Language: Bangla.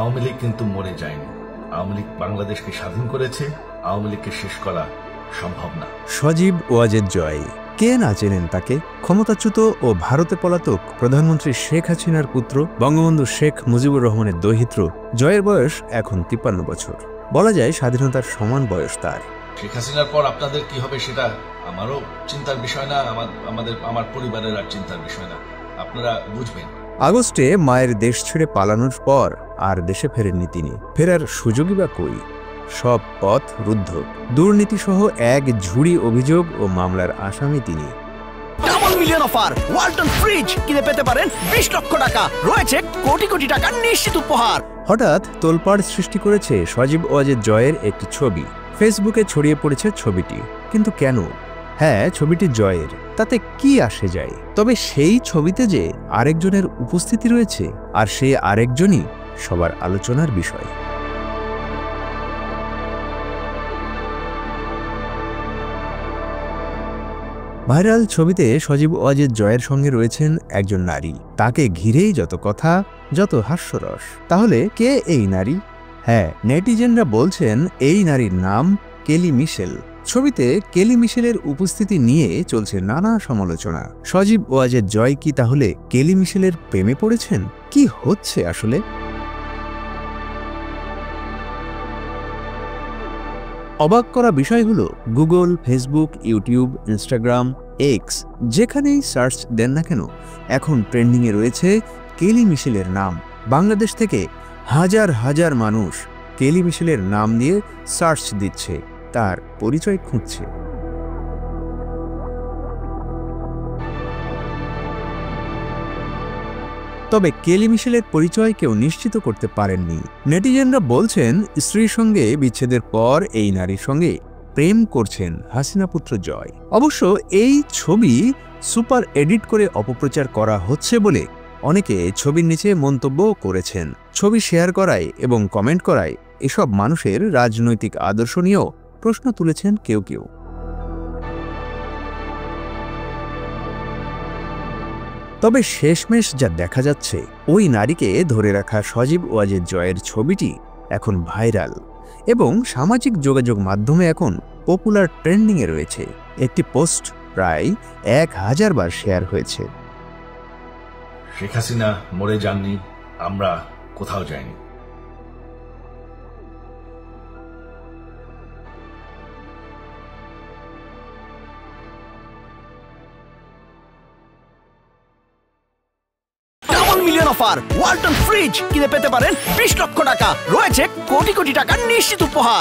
আওয়ামী লীগ কিন্তু মরে যায়নি। আওয়ামী লীগ বাংলাদেশকে স্বাধীন করেছে, আওয়ামী লীগকে শেষ করা সম্ভব না। সজীব ওয়াজেদ জয়, কে না চেনেন তাকে? ক্ষমতাচ্যুত ও ভারতে পলাতক প্রধানমন্ত্রী শেখ হাসিনার পুত্র বঙ্গবন্ধু শেখ মুজিবুর রহমানের দৌহিত্র জয়ের বয়স এখন 53 বছর। বলা যায় স্বাধীনতার সমান বয়স তার। শেখ হাসিনার পর আপনাদের কি হবে সেটা আমারও চিন্তার বিষয় না, আমার পরিবারের আর চিন্তার বিষয় না, আপনারা বুঝবেন। আগস্টে মায়ের দেশ ছেড়ে পালানোর পর আর দেশে ফেরেননি তিনি। ফেরার সুযোগই বা কই? সব পথ রুদ্ধ। দুর্নীতিসহ এক ঝুড়ি অভিযোগ ও মামলার আসামি তিনি। Double million offer, Walton fridge কিনে পেতে পারেন 20 লক্ষ টাকা, রয়েছে কোটি কোটি টাকার নিশ্চিত উপহার। হঠাৎ তোলপাড় সৃষ্টি করেছে সজীব ওয়াজেদ জয়ের একটি ছবি। ফেসবুকে ছড়িয়ে পড়েছে ছবিটি, কিন্তু কেন? হ্যাঁ, ছবিটি জয়ের, তাতে কি আসে যায়? তবে সেই ছবিতে যে আরেকজনের উপস্থিতি রয়েছে, আর সেই আরেকজনই সবার আলোচনার বিষয়। ভাইরাল ছবিতে সজীব ওয়াজেদ জয়ের সঙ্গে রয়েছেন একজন নারী। তাকে ঘিরেই যত কথা, যত হাস্যরস। তাহলে কে এই নারী? হ্যাঁ, নেটিজেনরা বলছেন এই নারীর নাম কেলি মিশেল। ছবিতে কেলি মিশেলের উপস্থিতি নিয়ে চলছে নানা সমালোচনা। সজীব ওয়াজেদ জয় কি তাহলে কেলি মিশেলের প্রেমে পড়েছেন? কি হচ্ছে আসলে? অবাক করা বিষয় হলো, Google, Facebook, YouTube, Instagram, x যেখানেই সার্চ দেন না কেন, এখন ট্রেন্ডিংয়ে রয়েছে কেলি মিশেলের নাম। বাংলাদেশ থেকে হাজার হাজার মানুষ কেলি মিশেলের নাম দিয়ে সার্চ দিচ্ছে, তার পরিচয় খুঁজছে। তবে কেলি মিশেলের পরিচয় কেউ নিশ্চিত করতে পারেননি। নেটিজেনরা বলছেন স্ত্রীর সঙ্গে বিচ্ছেদের পর এই নারীর সঙ্গে প্রেম করছেন হাসিনা পুত্র জয়। অবশ্য এই ছবি সুপার এডিট করে অপপ্রচার করা হচ্ছে বলে অনেকে ছবির নিচে মন্তব্য করেছেন। ছবি শেয়ার করায় এবং কমেন্ট করায় এসব মানুষের রাজনৈতিক আদর্শ নিয়েও প্রশ্ন তুলেছেন কেউ কেউ। তবে শেষমেশ যা দেখা যাচ্ছে, ওই নারীকে ধরে রাখা সজীব ওয়াজেদ জয়ের ছবিটি এখন ভাইরাল এবং সামাজিক যোগাযোগ মাধ্যমে এখন পপুলার ট্রেন্ডিংয়ে রয়েছে। একটি পোস্ট প্রায় 1000 বার শেয়ার হয়েছে। শেখ হাসিনা মরে যাননি, আমরা কোথাও যাইনি। মিলিয়ন অফার, ওয়ালটন ফ্রিজ কিনে পেতে পারেন 20 লক্ষ টাকা, রয়েছে কোটি কোটি টাকার নিশ্চিত উপহার।